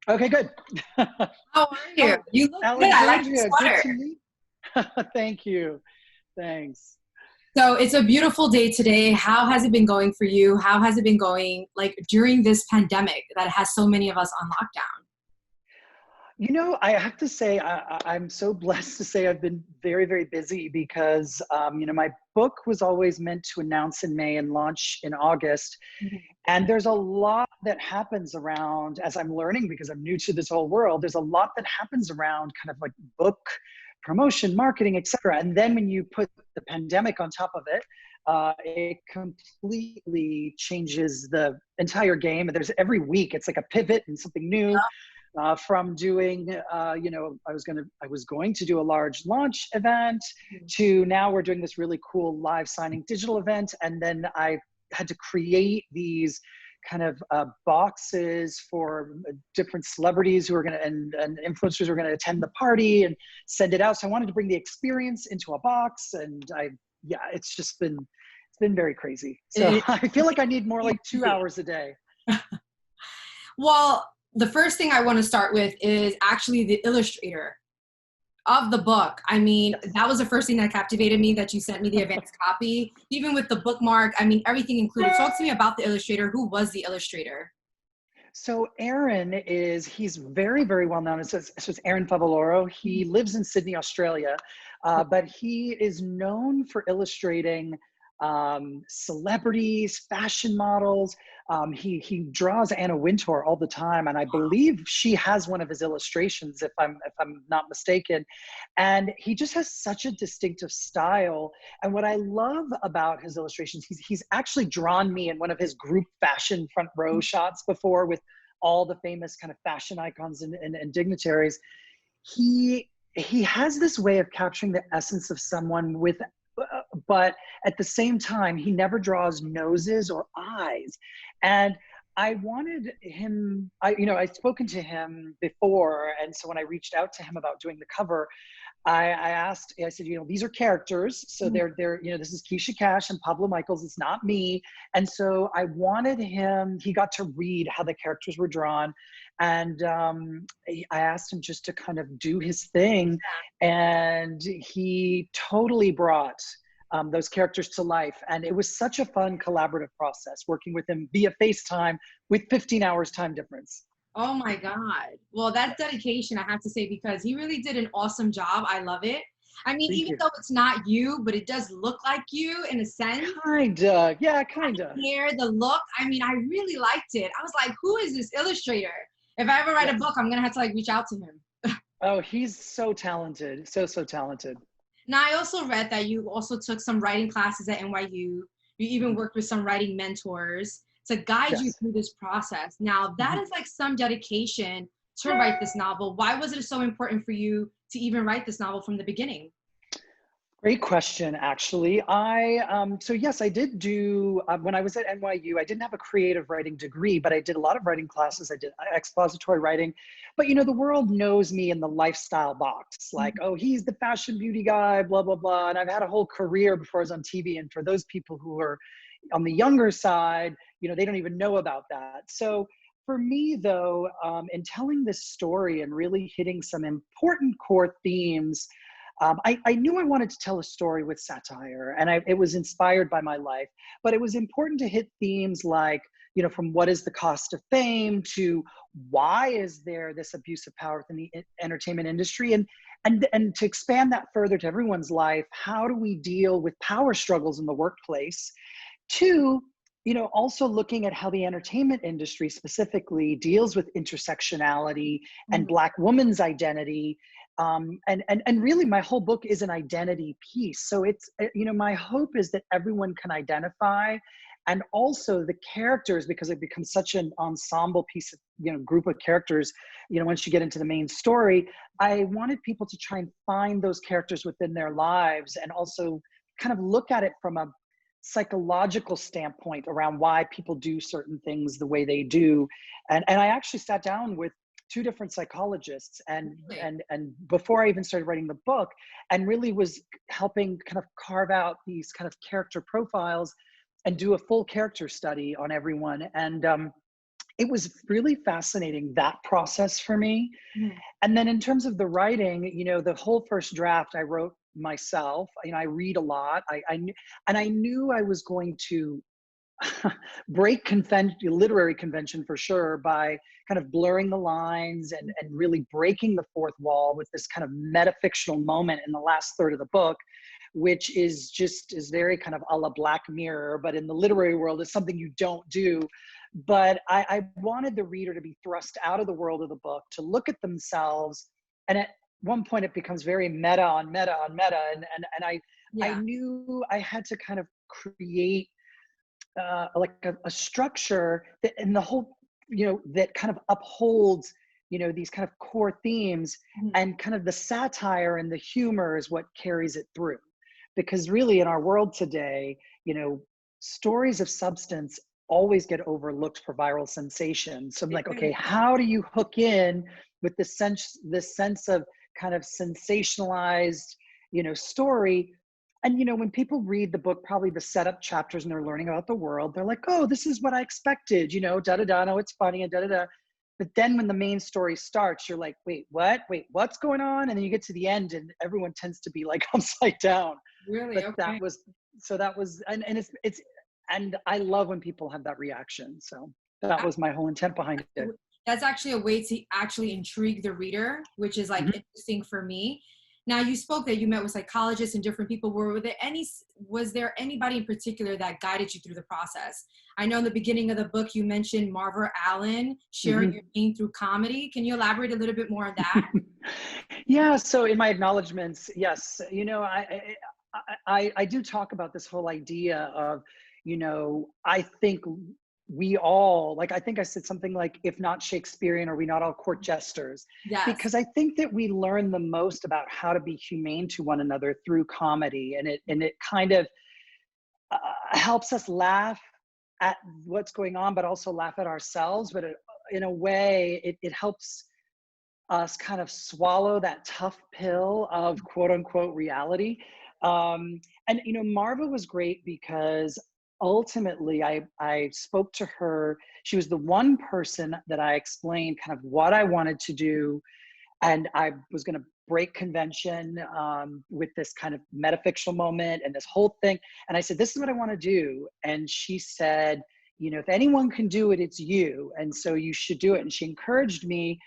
Okay, good. How are you? Oh, You look good. I like your Alexandria, good sweater. to meet. Thank you. Thanks. So it's a beautiful day today. How has it been going for you? How has it been going like during this pandemic that has so many of us on lockdown? I have to say, I'm so blessed to say I've been very, very busy because, my book was always meant to announce in May and launch in August. Mhm. And there's a lot that happens around, as I'm learning because I'm new to this whole world, there's a lot that happens around kind of like book promotion, marketing, et cetera. And then when you put the pandemic on top of it, it completely changes the entire game. There's every week, it's like a pivot and something new. From doing, I was going to do a large launch event to now we're doing this really cool live signing digital event. And then I had to create these kind of boxes for different celebrities who are going to, and influencers who are going to attend the party and send it out. So I wanted to bring the experience into a box yeah, it's been very crazy. So It- I feel like I need more like 2 hours a day. well, the first thing I want to start with is actually the illustrator of the book. I mean, Yes. that was the first thing that captivated me that you sent me the advanced copy, even with the bookmark. I mean, everything included. Talk to me about the illustrator. Who was the illustrator? So Aaron he's very, very well known. It's Aaron Favaloro. He lives in Sydney, Australia, but he is known for illustrating celebrities, fashion models. He draws Anna Wintour all the time, and I believe she has one of his illustrations, if I'm not mistaken. And he just has such a distinctive style. And what I love about his illustrations, he's actually drawn me in one of his group fashion front row shots before with all the famous kind of fashion icons and dignitaries. He has this way of capturing the essence of someone but at the same time, he never draws noses or eyes. And I wanted him, I'd spoken to him before. And so when I reached out to him about doing the cover, I said, these are characters. So they're, this is Keisha Cash and Pablo Michaels. It's not me. And so I wanted him, he got to read how the characters were drawn. And I asked him just to kind of do his thing. And he totally brought those characters to life. And it was such a fun collaborative process working with him via FaceTime with 15 hours time difference. Oh my God. Well, that's dedication, I have to say, because he really did an awesome job. I love it. I mean, Thank even you. though it's not you, but it does look like you in a sense. Kinda. Yeah, kinda. Here, the look, I mean, I really liked it. I was like, who is this illustrator? If I ever write a Yes. book, I'm gonna have to like reach out to him. Oh, he's so talented. So talented. Now, I also read that you also took some writing classes at NYU. You even Mhm. worked with some writing mentors to guide you Yes. through this process. Now, that Mhm. is like some dedication to write this novel. Why was it so important for you to even write this novel from the beginning? Great question, actually. So yes, I did do, when I was at NYU, I didn't have a creative writing degree, but I did a lot of writing classes. I did expository writing, but the world knows me in the lifestyle box, like, oh, he's the fashion beauty guy, blah, blah, blah. And I've had a whole career before I was on TV. And for those people who are on the younger side, they don't even know about that. So for me, though, in telling this story and really hitting some important core themes, I knew I wanted to tell a story with satire, and it was inspired by my life. But it was important to hit themes like, from what is the cost of fame to why is there this abuse of power within the entertainment industry, and to expand that further to everyone's life. How do we deal with power struggles in the workplace? Two, also looking at how the entertainment industry specifically deals with intersectionality and Mhm. Black women's identity. And really, my whole book is an identity piece. So it's, my hope is that everyone can identify, and also the characters, because it becomes such an ensemble piece of, group of characters, once you get into the main story. I wanted people to try and find those characters within their lives, and also kind of look at it from a psychological standpoint around why people do certain things the way they do. And I actually sat down with two different psychologists, Really? and before I even started writing the book, and really was helping kind of carve out these kind of character profiles and do a full character study on everyone. And it was really fascinating, that process for me. Mhm. And then in terms of the writing, the whole first draft I wrote myself. I read a lot. And I knew I was going to break literary convention for sure, by kind of blurring the lines and really breaking the fourth wall with this kind of metafictional moment in the last third of the book, which is very kind of a la Black Mirror, but in the literary world is something you don't do. But I wanted the reader to be thrust out of the world of the book, to look at themselves. And at one point it becomes very meta on meta on meta. And I Yeah. knew I had to kind of create like a structure that, and the whole, that kind of upholds, these kind of core themes, Mhm. and kind of the satire and the humor is what carries it through. Because really in our world today, stories of substance always get overlooked for viral sensation. So I'm They like, okay, do. how do you hook in with this sense of kind of sensationalized, story? And when people read the book, probably the setup chapters, and they're learning about the world, they're like, oh, this is what I expected, da da da, no, it's funny, and da da da. But then when the main story starts, you're like, wait, what? Wait, what's going on? And then you get to the end and everyone tends to be like upside down. Really? But Okay. that was, and it's, and I love when people have that reaction. So that was my whole intent behind it. That's actually a way to actually intrigue the reader, which is like Mhm. interesting for me. Now, you spoke that you met with psychologists and different people. Was there anybody in particular that guided you through the process? I know in the beginning of the book you mentioned Marva Allen sharing your Mhm. pain through comedy. Can you elaborate a little bit more on that? Yeah, so in my acknowledgments, yes, I do talk about this whole idea of, I think we all, like, I think I said something like, if not Shakespearean, are we not all court jesters? Yes. Because I think that we learn the most about how to be humane to one another through comedy, and it kind of helps us laugh at what's going on, but also laugh at ourselves. But in a way, it helps us kind of swallow that tough pill of quote unquote reality. And Marva was great because ultimately I spoke to her. She was the one person that I explained kind of what I wanted to do, and I was going to break convention with this kind of metafictional moment and this whole thing. And I said, this is what I want to do. And she said, if anyone can do it, it's you. And so you should do it. And she encouraged me.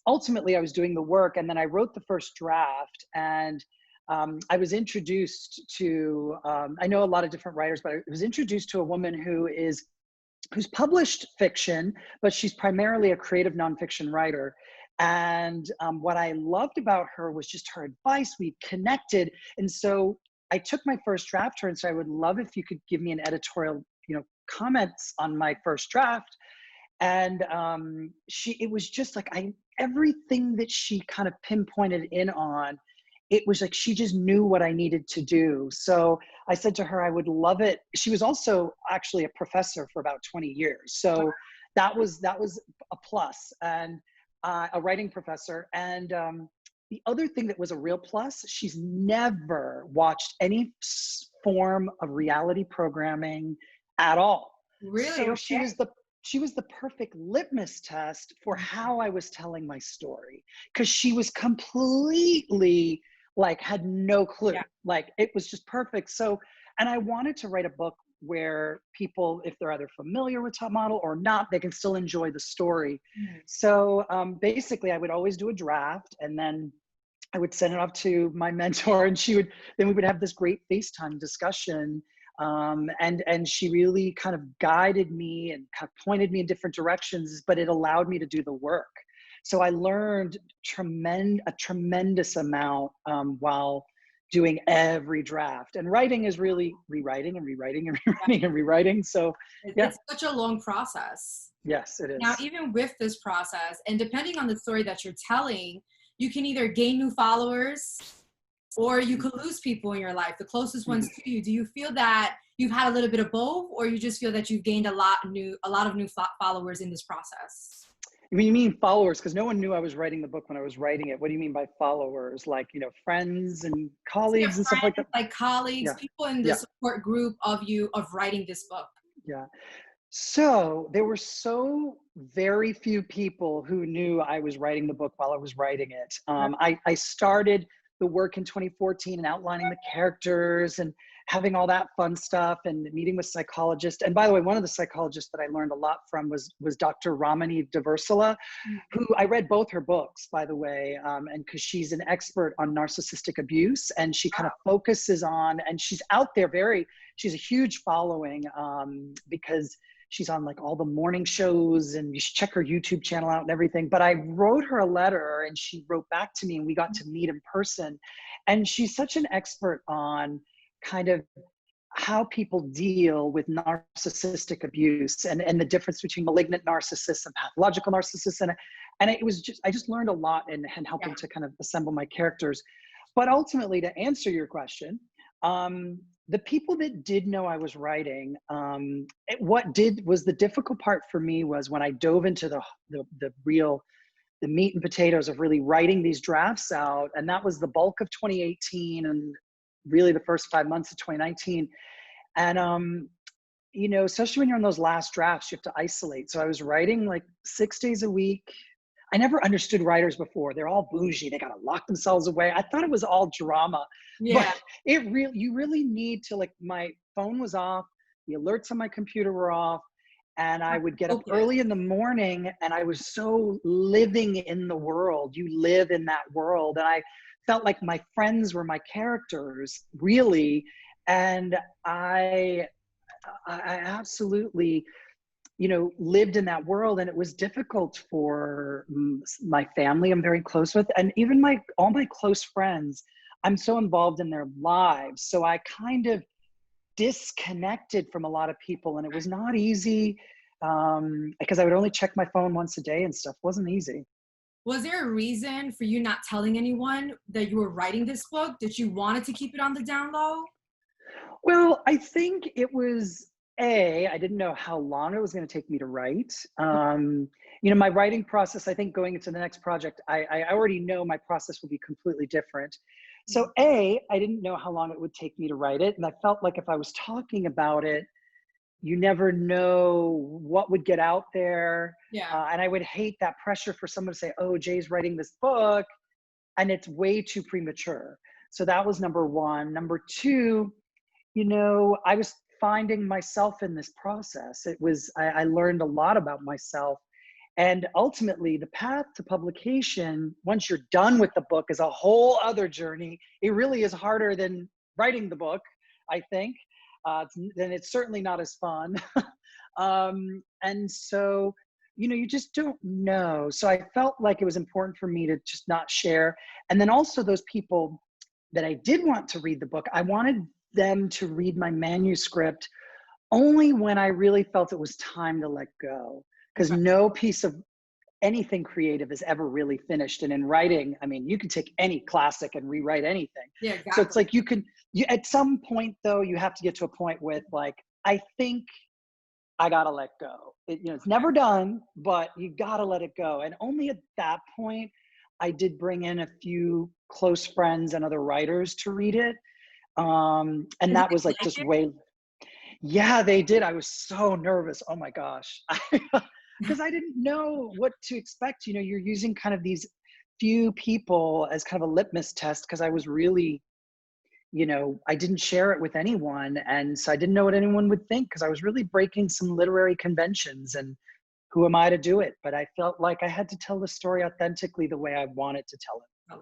Ultimately, I was doing the work, and then I wrote the first draft. And I was introduced to, I know a lot of different writers, but I was introduced to a woman who's published fiction, but she's primarily a creative nonfiction writer. And what I loved about her was just her advice. We connected. And so I took my first draft to her and said, I would love if you could give me an editorial, comments on my first draft. And it was just like, everything that she kind of pinpointed in on, it was like she just knew what I needed to do. So I said to her, I would love it. She was also actually a professor for about 20 years. So that was a plus, and a writing professor. And the other thing that was a real plus, she's never watched any form of reality programming at all. Really? So Okay. she was the perfect litmus test for how I was telling my story, because she was completely, like, had no clue. Yeah. Like, it was just perfect. So, and I wanted to write a book where people, if they're either familiar with Top Model or not, they can still enjoy the story. Mhm. So basically, I would always do a draft, and then I would send it off to my mentor, and then we would have this great FaceTime discussion. And she really kind of guided me and kind of pointed me in different directions, but it allowed me to do the work. So I learned a tremendous amount while doing every draft. And writing is really rewriting and rewriting and rewriting and rewriting. So yeah, It's such a long process. yes, it Now, is. even with this process, and depending on the story that you're telling, you can either gain new followers or you could lose people in your life, the closest ones Mhm. to you. Do you feel that you've had a little bit of both, or you just feel that you've gained a lot of new followers in this process? When you mean followers, because no one knew I was writing the book when I was writing it. What do you mean by followers? Like, friends and So your colleagues and stuff like that? friends, like colleagues, Yeah, people in the yeah, support group of writing this book. yeah. So there were so very few people who knew I was writing the book while I was writing it. I started the work in 2014 and outlining the characters and having all that fun stuff and meeting with psychologists. And by the way, one of the psychologists that I learned a lot from was Dr. Ramani Deversala, who I read both her books, by the way, and because she's an expert on narcissistic abuse, and she kind of focuses on, and she's out there she's a huge following because she's on like all the morning shows, and you should check her YouTube channel out and everything. But I wrote her a letter and she wrote back to me and we got to meet in person. And she's such an expert on kind of how people deal with narcissistic abuse and the difference between malignant narcissists and pathological narcissists. And it was just, I just learned a lot in helping to kind of assemble my characters. But ultimately, to answer your question, the people that did know I was writing, the difficult part for me was when I dove into the meat and potatoes of really writing these drafts out. And that was the bulk of 2018 and really the first 5 months of 2019. And, you know, especially when you're in those last drafts, you have to isolate. So I was writing like 6 days a week. I never understood writers before. They're all bougie. They got to lock themselves away. I thought it was all drama. Yeah. But you really need to, like, my phone was off. The alerts on my computer were off. And I would get up early in the morning and I was so living in the world. You live in that world. And I felt like my friends were my characters, really. And I absolutely, you know, lived in that world. And it was difficult for my family I'm very close with, and even all my close friends. I'm so involved in their lives. So I kind of disconnected from a lot of people, and it was not easy because I would only check my phone once a day and stuff. It wasn't easy. Was there a reason for you not telling anyone that you were writing this book? Did you wanted to keep it on the down low? Well, I think it was I didn't know how long it was going to take me to write. You know, my writing process, I think going into the next project, I already know my process will be completely different. So I didn't know how long it would take me to write it. And I felt like if I was talking about it, you never know what would get out there. Yeah. And I would hate that pressure for someone to say, oh, Jay's writing this book and it's way too premature. So that was number one. Number two, you know, I was finding myself in this process. I learned a lot about myself. And ultimately, the path to publication, once you're done with the book, is a whole other journey. It really is harder than writing the book, I think. Then it's certainly not as fun. And so, you know, you just don't know. So I felt like it was important for me to just not share. And then also those people that I did want to read the book, I wanted them to read my manuscript only when I really felt it was time to let go. Because no piece of anything creative is ever really finished. And in writing, I mean, you can take any classic and rewrite anything. Yeah, exactly. So it's like you at some point though, you have to get to a point with like, I think I gotta let go. You know, it's never done, but you gotta let it go. And only at that point, I did bring in a few close friends and other writers to read it. And that was like just way, yeah, they did. I was so nervous. Oh my gosh. Because I didn't know what to expect. You know, you're using kind of these few people as kind of a litmus test because I was really, you know, I didn't share it with anyone. And so I didn't know what anyone would think because I was really breaking some literary conventions, and who am I to do it? But I felt like I had to tell the story authentically the way I wanted to tell it.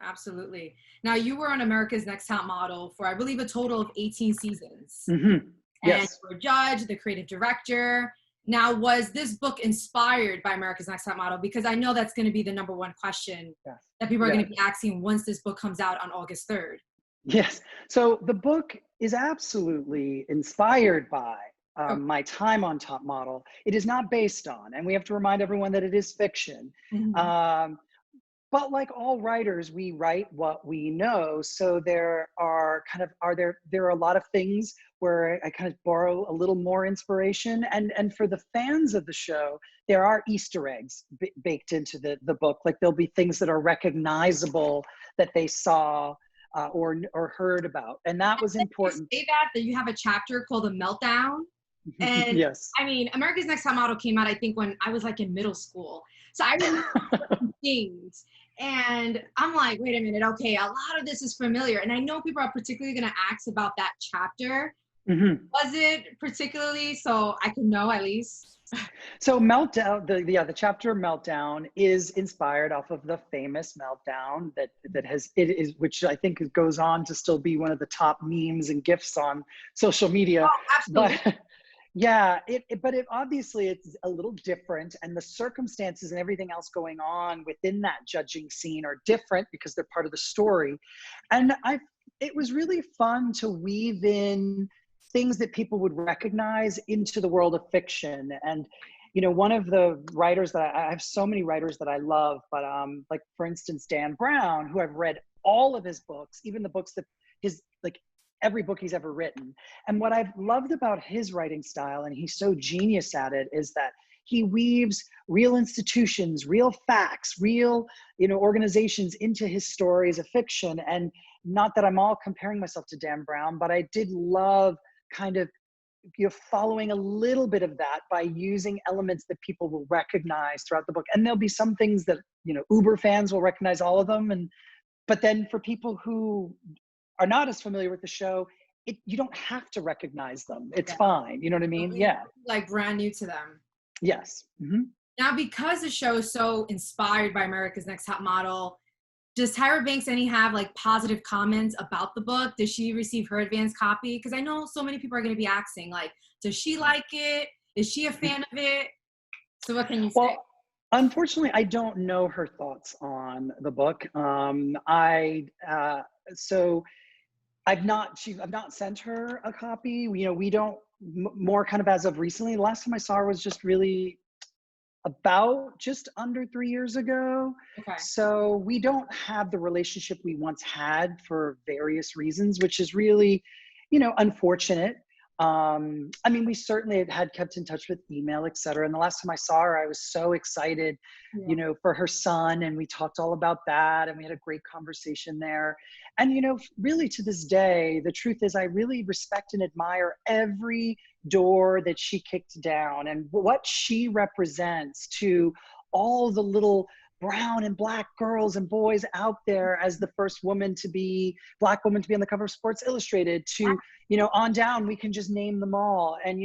Absolutely. Now, you were on America's Next Top Model for, I believe, a total of 18 seasons. Mm-hmm. Yes. And you were a judge, the creative director. Now, was this book inspired by America's Next Top Model? Because I know that's going to be the number one question that people are going to be asking once this book comes out on August 3rd. Yes. So the book is absolutely inspired by my time on Top Model. It is not based on, and we have to remind everyone that it is fiction. Mm-hmm. But like all writers, we write what we know. So there are a lot of things where I kind of borrow a little more inspiration. And for the fans of the show, there are Easter eggs baked into the book. Like there'll be things that are recognizable that they saw or heard about. And that was important. You say that you have a chapter called The Meltdown? And Yes. I mean, America's Next Top Model came out, I think, when I was like in middle school. So I remember certain things. And I'm like, wait a minute, okay, a lot of this is familiar. And I know people are particularly going to ask about that chapter. Mhm. Was it particularly, so I can know at least? So Meltdown, the chapter Meltdown is inspired off of the famous Meltdown that has it is which I think goes on to still be one of the top memes and gifs on social media. Oh, absolutely. But yeah, but it obviously it's a little different, and the circumstances and everything else going on within that judging scene are different because they're part of the story. And it was really fun to weave in things that people would recognize into the world of fiction. And one of the writers that I have so many writers that I love, but like for instance Dan Brown, who I've read all of his books, even the books that his like every book he's ever written. And what I've loved about his writing style, and he's so genius at it, is that he weaves real institutions, real facts, real organizations into his stories of fiction. And not that I'm all comparing myself to Dan Brown, but I did love kind of following a little bit of that by using elements that people will recognize throughout the book. And there'll be some things that uber fans will recognize all of them, but then for people who are not as familiar with the show, you don't have to recognize them. It's fine. You know what I mean? Yeah. Like brand new to them. Yes. Mm-hmm. Now, because the show is so inspired by America's Next Top Model, does Tyra Banks have like positive comments about the book? Does she receive her advanced copy? Because I know so many people are going to be asking, like, does she like it? Is she a fan of it? So what can you say? Well, unfortunately, I don't know her thoughts on the book. So I've not sent her a copy. We don't, more kind of as of recently. The last time I saw her was just really about just under 3 years ago. Okay. So we don't have the relationship we once had for various reasons, which is really, unfortunate. I mean, we certainly had kept in touch with email, et cetera. And the last time I saw her, I was so excited, for her son. And we talked all about that. And we had a great conversation there. And, really to this day, the truth is I really respect and admire every door that she kicked down and what she represents to all the little brown and black girls and boys out there as the first black woman to be on the cover of Sports Illustrated to, on down. We can just name them all. And,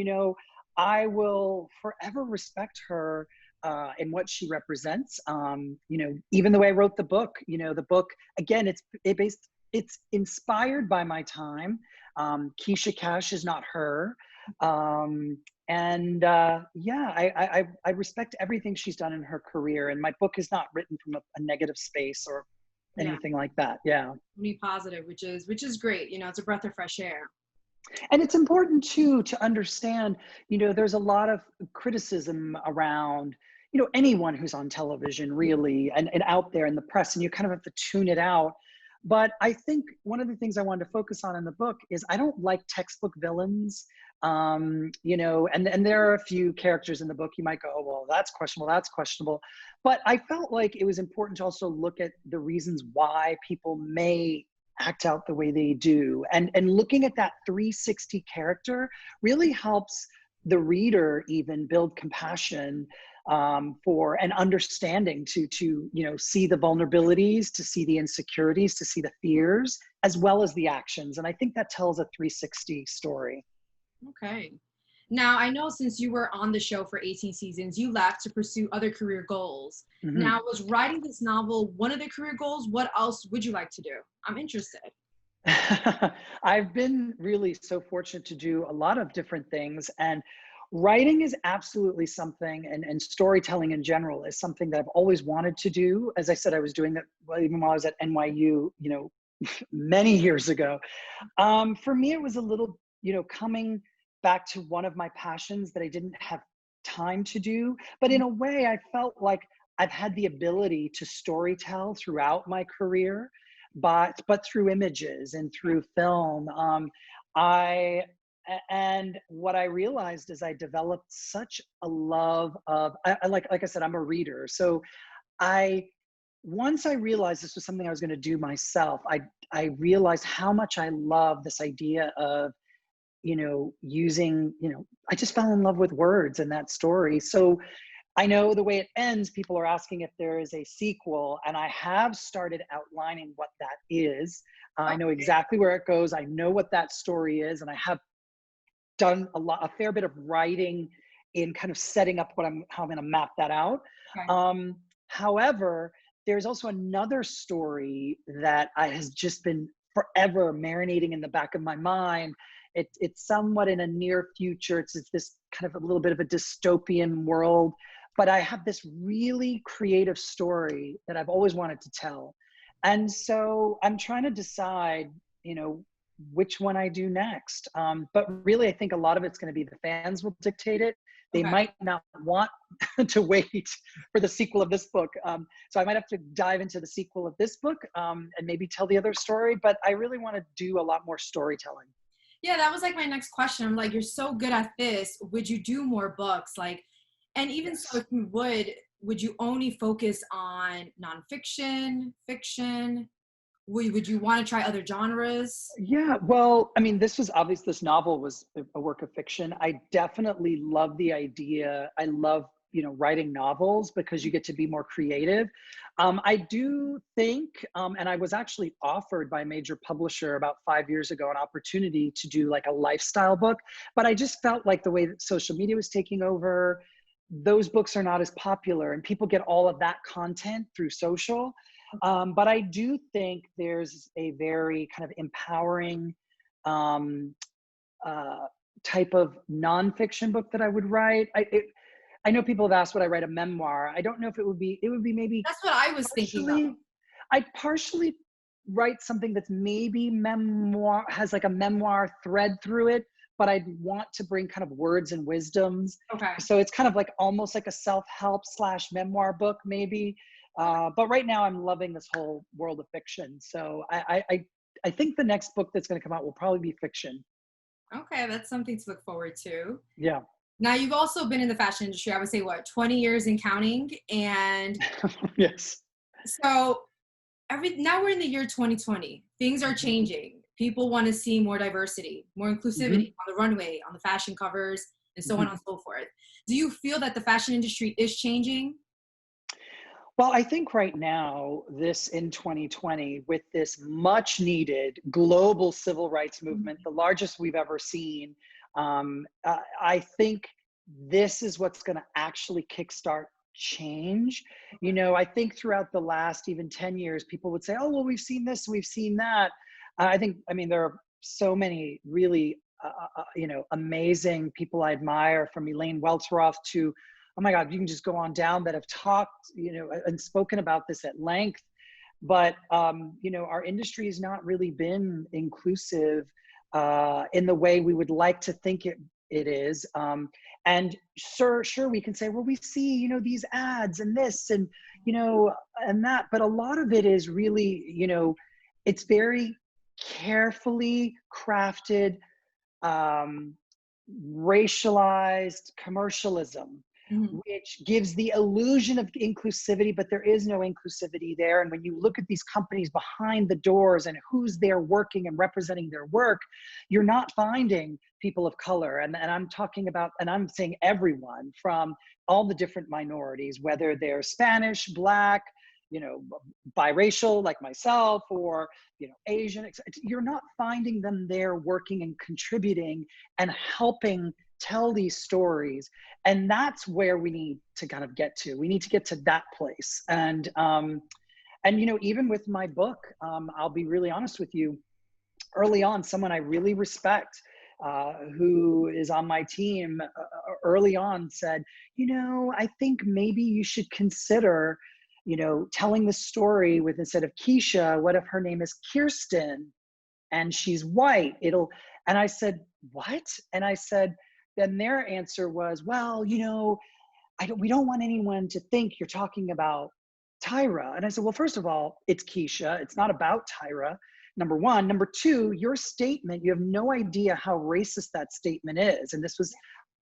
I will forever respect her and what she represents. Even the way I wrote the book, the book, again, it's inspired by my time. Keisha Cash is not her. I respect everything she's done in her career, and my book is not written from a negative space or anything like that. Yeah. Be positive, which is great. It's a breath of fresh air. And it's important too to understand, there's a lot of criticism around, anyone who's on television really and out there in the press, and you kind of have to tune it out. But I think one of the things I wanted to focus on in the book is I don't like textbook villains. And there are a few characters in the book you might go, oh, well, that's questionable. But I felt like it was important to also look at the reasons why people may act out the way they do. And looking at that 360 character really helps the reader even build compassion for an understanding to see the vulnerabilities, to see the insecurities, to see the fears, as well as the actions. And I think that tells a 360 story. Okay. Now, I know since you were on the show for 18 seasons, you left to pursue other career goals. Mm-hmm. Now, was writing this novel one of the career goals? What else would you like to do? I'm interested. I've been really so fortunate to do a lot of different things, and writing is absolutely something, and storytelling in general is something that I've always wanted to do. As I said, I was doing that even while I was at NYU, many years ago. For me, it was a little, coming back to one of my passions that I didn't have time to do. But in a way, I felt like I've had the ability to storytell throughout my career, but through images and through film. And what I realized is I developed such a love of, like I said, I'm a reader. So once I realized this was something I was going to do myself, I realized how much I love this idea of using, I just fell in love with words in that story. So I know the way it ends, people are asking if there is a sequel, and I have started outlining what that is. I know exactly where it goes. I know what that story is, and I have done a fair bit of writing in kind of setting up how I'm going to map that out. Okay. However, there's also another story that has just been forever marinating in the back of my mind. It's somewhat in a near future. It's this kind of a little bit of a dystopian world, but I have this really creative story that I've always wanted to tell. And so I'm trying to decide, which one I do next. But really, I think a lot of it's going to be the fans will dictate it. They might not want to wait for the sequel of this book. So I might have to dive into the sequel of this book and maybe tell the other story, but I really want to do a lot more storytelling. Yeah, that was like my next question. I'm like, you're so good at this. Would you do more books? Like, and even so, if you would you only focus on nonfiction, fiction? Would you want to try other genres? Yeah, well, I mean, this novel was a work of fiction. I definitely love the idea. I love, writing novels because you get to be more creative. I do think, and I was actually offered by a major publisher about 5 years ago an opportunity to do like a lifestyle book, but I just felt like the way that social media was taking over, those books are not as popular and people get all of that content through social. But I do think there's a very kind of empowering type of nonfiction book that I would write. I know people have asked would I write a memoir. I don't know if it would be maybe That's what I was thinking of. I'd partially write something that's maybe memoir, has like a memoir thread through it, but I'd want to bring kind of words and wisdoms. Okay. So it's kind of like almost like a self-help / memoir book maybe. But right now I'm loving this whole world of fiction. So I think the next book that's going to come out will probably be fiction. Okay, that's something to look forward to. Yeah. Now, you've also been in the fashion industry, I would say, 20 years and counting. And Yes. so now we're in the year 2020. Things are changing. People want to see more diversity, more inclusivity on the runway, on the fashion covers, and so on and so forth. Do you feel that the fashion industry is changing? Well, I think right now, in 2020, with this much needed global civil rights movement, the largest we've ever seen, I think this is what's going to actually kickstart change. I think throughout the last even 10 years, people would say, oh, well, we've seen this, we've seen that. I mean, there are so many really, amazing people I admire, from Elaine Welteroth to, oh my God, you can just go on down, that have talked, and spoken about this at length. But, our industry has not really been inclusive in the way we would like to think it is. And sure, we can say, well, we see, these ads and this and, and that, but a lot of it is really, it's very carefully crafted, racialized commercialism, which gives the illusion of inclusivity, but there is no inclusivity there. And when you look at these companies behind the doors and who's there working and representing their work, you're not finding people of color. And I'm talking about, and I'm saying everyone from all the different minorities, whether they're Spanish, Black, biracial like myself, or, Asian, you're not finding them there working and contributing and helping tell these stories. And that's where we need to kind of get to. We need to get to that place. And even with my book, I'll be really honest with you, early on, someone I really respect, who is on my team early on, said, I think maybe you should consider, telling the story with, instead of Keisha, what if her name is Kirsten and she's white? And I said, what? And I said, then their answer was, well, we don't want anyone to think you're talking about Tyra. And I said, well, first of all, it's Keisha. It's not about Tyra, number one. Number two, your statement, you have no idea how racist that statement is. And this was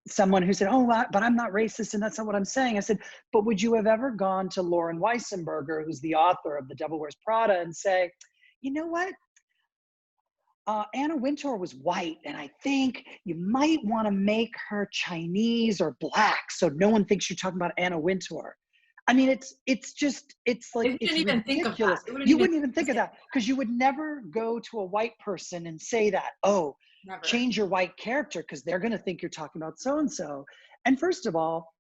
someone who said, oh, but I'm not racist, and that's not what I'm saying. I said, but would you have ever gone to Lauren Weissenberger, who's the author of The Devil Wears Prada, and say, you know what? Anna Wintour was white, and I think you might want to make her Chinese or black, so no one thinks you're talking about Anna Wintour. I mean, it's They like, wouldn't it's even think of that. ridiculous. They wouldn't You even wouldn't even think of that because you would never go to a white person and say that, oh, never. change your white character because they're going to think you're talking about so and so. And first of all,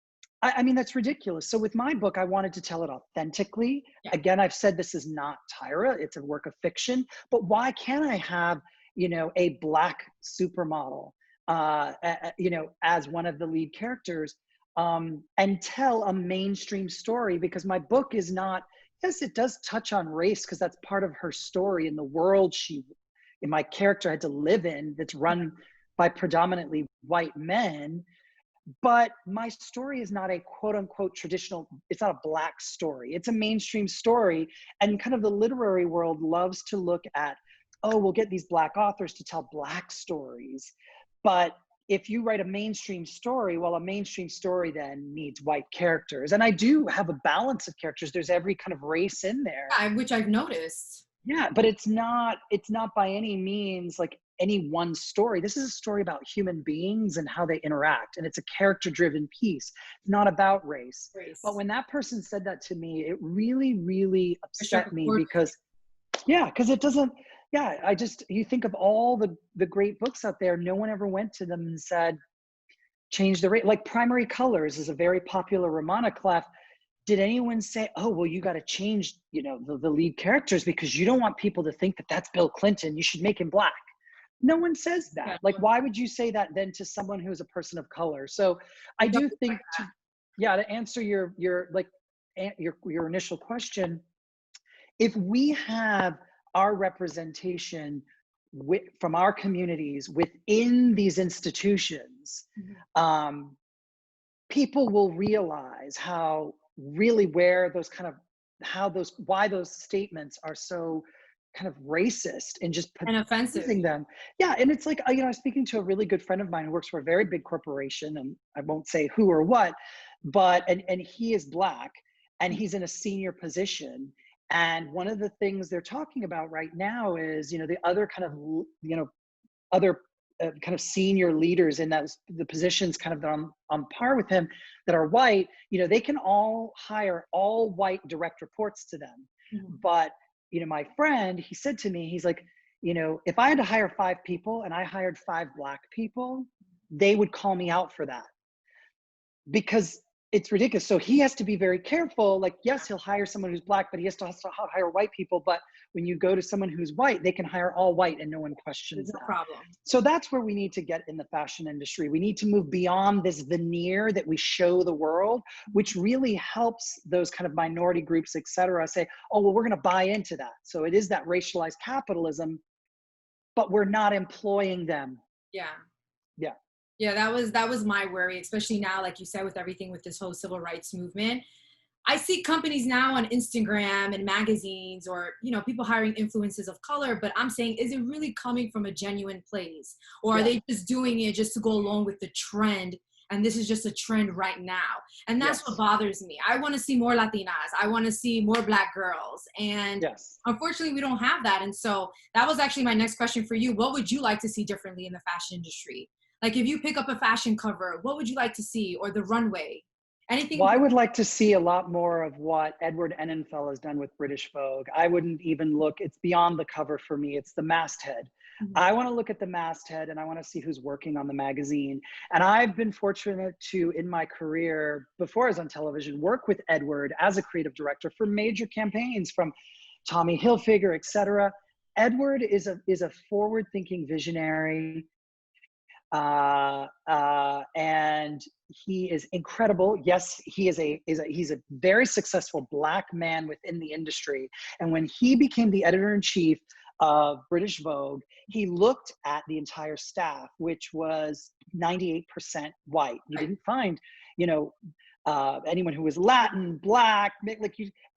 I mean, that's ridiculous. So with my book, I wanted to tell it authentically. Yeah. Again, I've said this is not Tyra, it's a work of fiction, but why can't I have, a black supermodel, as one of the lead characters, and tell a mainstream story? Because my book is not, yes, it does touch on race because that's part of her story in the world my character had to live in, that's run by predominantly white men. But my story is not a quote unquote traditional, it's not a black story. It's a mainstream story. And kind of the literary world loves to look at, oh, we'll get these black authors to tell black stories. But if you write a mainstream story, well, a mainstream story then needs white characters. And I do have a balance of characters. There's every kind of race in there. Yeah, which I've noticed. Yeah, but it's not by any means like any one story. This is a story about human beings and how they interact, and it's a character-driven piece. It's not about race. But when that person said that to me, it really, really upset me because, because it doesn't. Yeah, you think of all the great books out there. No one ever went to them and said, change the rate. Like Primary Colors is a very popular roman clef. Did anyone say, oh, well, you got to change, the lead characters because you don't want people to think that that's Bill Clinton. You should make him black. No one says that. Yeah. Like, why would you say that then to someone who's a person of color? So I do think, to answer your initial question, if we have our representation from our communities within these institutions, people will realize why those statements are so kind of racist and just and offensive. them. Yeah. And it's like, I was speaking to a really good friend of mine who works for a very big corporation, and I won't say who or what, but, and he is black and he's in a senior position. And one of the things they're talking about right now is, the other kind of, other kind of senior leaders in the positions kind of on par with him that are white, they can all hire all white direct reports to them. But, my friend, he said to me, he's like, if I had to hire 5 people and I hired 5 black people, they would call me out for that because it's ridiculous. So he has to be very careful. Like, yes, he'll hire someone who's black, but he has to also hire white people. But when you go to someone who's white, they can hire all white and no one questions that. No problem. So that's where we need to get in the fashion industry. We need to move beyond this veneer that we show the world, which really helps those kind of minority groups, et cetera, say, oh, well, we're going to buy into that. So it is that racialized capitalism, but we're not employing them. Yeah. Yeah. Yeah, that was my worry, especially now, like you said, with everything with this whole civil rights movement. I see companies now on Instagram and magazines or, people hiring influencers of color, but I'm saying, is it really coming from a genuine place? Or are they just doing it just to go along with the trend? And this is just a trend right now. And that's what bothers me. I want to see more Latinas. I want to see more Black girls. And unfortunately, we don't have that. And so that was actually my next question for you. What would you like to see differently in the fashion industry? Like if you pick up a fashion cover, what would you like to see? Or the runway? Anything? Well, I would like to see a lot more of what Edward Enninful has done with British Vogue. I wouldn't even look, it's beyond the cover for me. It's the masthead. I want to look at the masthead and I want to see who's working on the magazine. And I've been fortunate to, in my career, before I was on television, work with Edward as a creative director for major campaigns from Tommy Hilfiger, et cetera. Edward is a forward-thinking visionary. And he is incredible. Yes, he's a very successful Black man within the industry. And when he became the editor-in-chief of British Vogue, he looked at the entire staff, which was 98% white. You didn't find, anyone who was Latin, Black,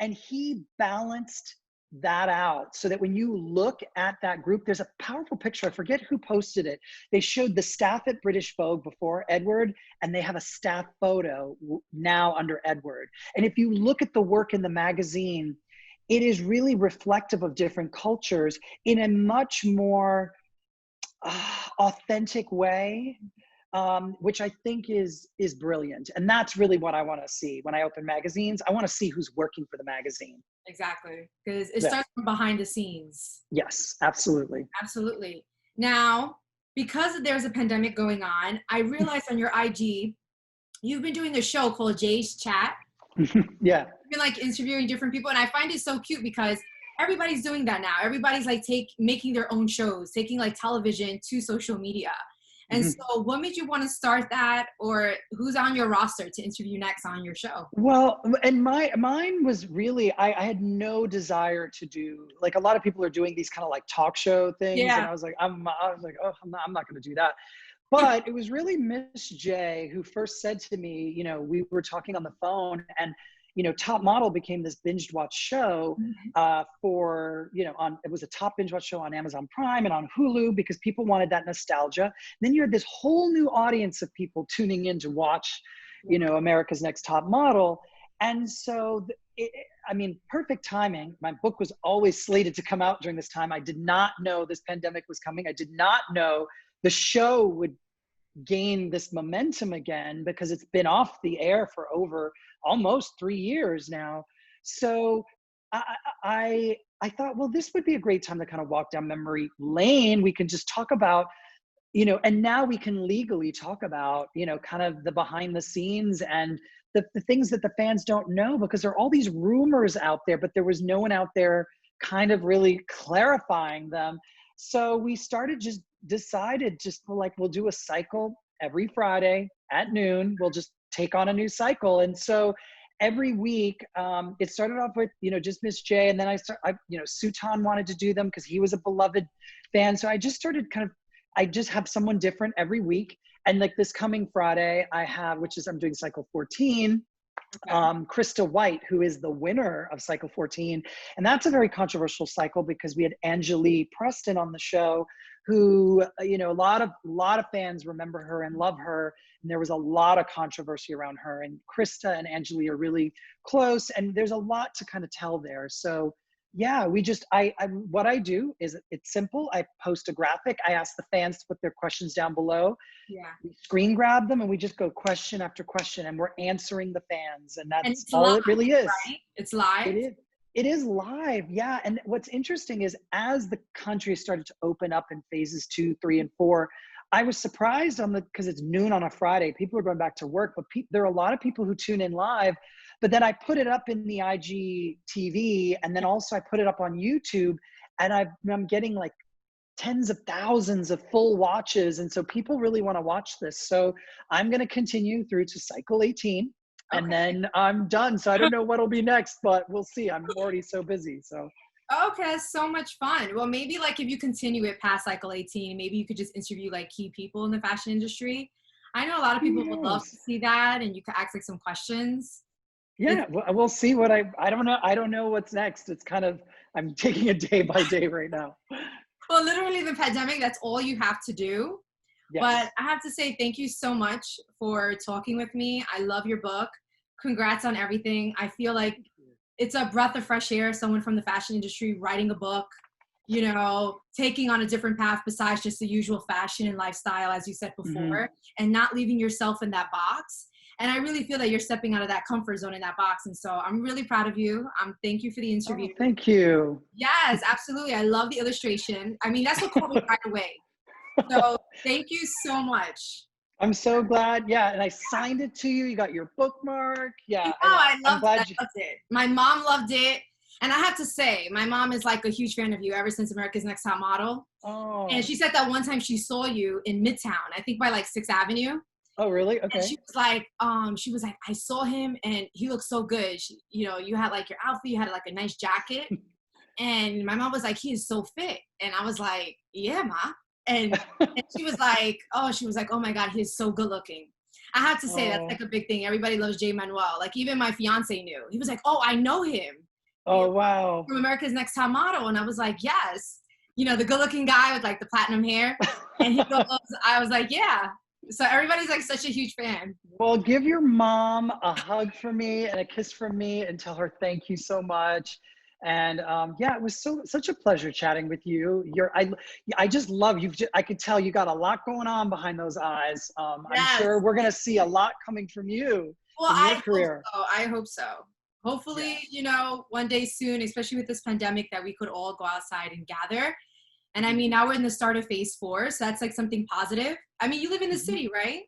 and he balanced that out so that when you look at that group, there's a powerful picture. I forget who posted it. They showed the staff at British Vogue before Edward, and they have a staff photo now under Edward. And if you look at the work in the magazine, it is really reflective of different cultures in a much more authentic way, which I think is brilliant. And that's really what I want to see when I open magazines. I want to see who's working for the magazine. Exactly. Because it Yeah. starts from behind the scenes. Yes, absolutely. Absolutely. Now, because there's a pandemic going on, I realized on your IG, you've been doing a show called Jay's Chat. Yeah. You've been like interviewing different people. And I find it so cute because everybody's doing that now. Everybody's like making their own shows, taking like television to social media. And Mhm. so what made you want to start that, or who's on your roster to interview next on your show? Well, and mine was really, I had no desire to do, like a lot of people are doing these kind of like talk show things, and Yeah. I was like, oh, I'm not going to do that. But it was really Miss J who first said to me, you know, we were talking on the phone, and you know, Top Model became this binge watch show for, you know, it was a top binge watch show on Amazon Prime and on Hulu because people wanted that nostalgia. And then you had this whole new audience of people tuning in to watch, you know, America's Next Top Model. And so, I mean, perfect timing. My book was always slated to come out during this time. I did not know this pandemic was coming. I did not know the show would gain this momentum again because it's been off the air for over almost 3 years now. So I thought, well, this would be a great time to kind of walk down memory lane. We can just talk about, you know, and now we can legally talk about, you know, kind of the behind the scenes and the things that the fans don't know, because there are all these rumors out there, but there was no one out there kind of really clarifying them. So we decided like, we'll do a cycle every Friday at noon. We'll just take on a new cycle. And so every week, it started off with, you know, just Miss J. And then you know, Sutan wanted to do them because he was a beloved fan. So I just started I just have someone different every week. And like this coming Friday, I'm doing cycle 14. Krista White, who is the winner of cycle 14. And that's a very controversial cycle because we had Angelique Preston on the show, who, you know, a lot of fans remember her and love her. And there was a lot of controversy around her. And Krista and Angelique are really close. And there's a lot to kind of tell there. So yeah, what I do is it's simple. I post a graphic. I ask the fans to put their questions down below. Yeah. We screen grab them and we just go question after question and we're answering the fans. And And that's it's all live, it really is. right? It's live. It is live. Yeah. And what's interesting is as the country started to open up in phases 2, 3, and 4, I was surprised because it's noon on a Friday, people are going back to work, but there are a lot of people who tune in live. But then I put it up in the IGTV, and then also I put it up on YouTube, and I'm getting like tens of thousands of full watches. And so people really want to watch this. So I'm going to continue through to cycle 18, and then I'm done. So I don't know what'll be next, but we'll see. I'm already so busy. So. Okay, so much fun. Well, maybe like if you continue it past cycle 18, maybe you could just interview like key people in the fashion industry. I know a lot of people would love to see that, and you could ask like some questions. Yeah, we'll see what I don't know. I don't know what's next. It's kind of, I'm taking it day by day right now. Well, literally the pandemic, that's all you have to do. Yes. But I have to say thank you so much for talking with me. I love your book. Congrats on everything. I feel like it's a breath of fresh air, someone from the fashion industry writing a book, you know, taking on a different path besides just the usual fashion and lifestyle, as you said before, and not leaving yourself in that box. And I really feel that you're stepping out of that comfort zone in that box. And so I'm really proud of you. Thank you for the interview. Oh, thank you. Yes, absolutely. I love the illustration. I mean, that's what caught me right away. So thank you so much. I'm so glad. Yeah. And I signed it to you. You got your bookmark. Yeah. I loved it. My mom loved it. And I have to say, my mom is like a huge fan of you ever since America's Next Top Model. Oh. And she said that one time she saw you in Midtown, I think by like 6th Avenue. Oh, really? Okay. And she was like, I saw him and he looked so good. You know, you had like your outfit, you had like a nice jacket. And my mom was like, he is so fit. And I was like, yeah, Ma. And she was like, oh my God, he's so good looking. I have to say that's like a big thing. Everybody loves Jay Manuel. Like even my fiance knew. He was like, oh, I know him. Oh, wow. From America's Next Top Model. And I was like, yes. You know, the good looking guy with like the platinum hair. And he goes, I was like, yeah. So everybody's like such a huge fan. Well, give your mom a hug for me and a kiss from me and tell her thank you so much. And yeah, it was such a pleasure chatting with you. I just love you. I could tell you got a lot going on behind those eyes. I'm Yes. sure we're gonna see a lot coming from you Well, in your I hope career. so. I hope so. Yeah. Hopefully, you know, one day soon, especially with this pandemic, that we could all go outside and gather. And I mean, Mhm. now we're in the start of phase 4, so that's like something positive. I mean, you live in the Mhm. city, right?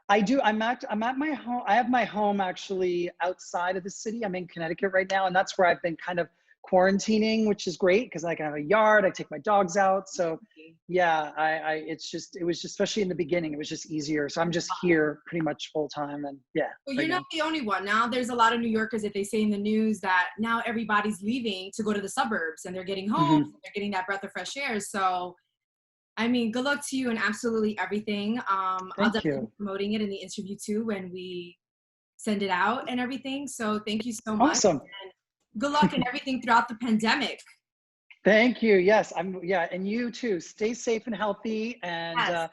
I do. I'm at my home. I have my home actually outside of the city. I'm in Connecticut right now, and that's where I've been kind of quarantining, which is great because I can have a yard. I take my dogs out. So yeah, it was just, especially in the beginning, it was just easier. So I'm just here pretty much full time, and yeah, Well, right you're not now. the only one. Now there's a lot of New Yorkers that they say in the news that now everybody's leaving to go to the suburbs and they're getting homes, Hmm. and they're getting that breath of fresh air. So, I mean, good luck to you in absolutely everything. I'll Thank definitely be you. promoting it in the interview too when we send it out and everything. So thank you so much. Awesome. Good luck in everything throughout the pandemic. Thank you. Yes, yeah, and you too. Stay safe and healthy, and Yes.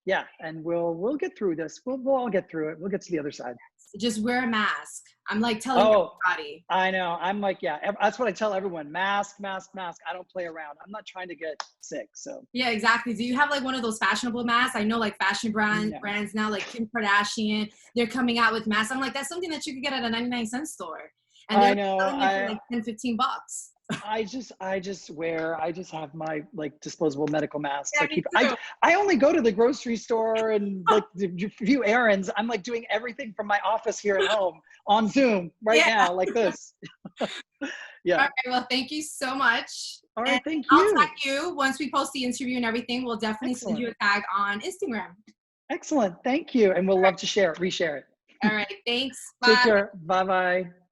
yeah, and we'll get through this. We'll all get through it. We'll get to the other side. Just wear a mask. I'm like telling Oh, everybody. I know. I'm like, yeah, that's what I tell everyone. Mask, mask, mask. I don't play around. I'm not trying to get sick. So, Yeah, exactly. Do you have like one of those fashionable masks? I know like fashion no. brands now, like Kim Kardashian, they're coming out with masks. I'm like, that's something that you could get at a 99-cent store. And I they're know. selling it for like 10, $15. I just have my like disposable medical masks. Yeah, me too. I only go to the grocery store and like do a few errands. I'm like doing everything from my office here at home on Zoom right Yeah. now, like this. All Yeah. right. Well, thank you so much. All And right. Thank I'll tag you. you once we post the interview and everything. We'll definitely send Excellent. you a tag on Instagram. Excellent. Thank you. And we'll love to reshare it. All right. Thanks. Take Bye. care. Bye bye.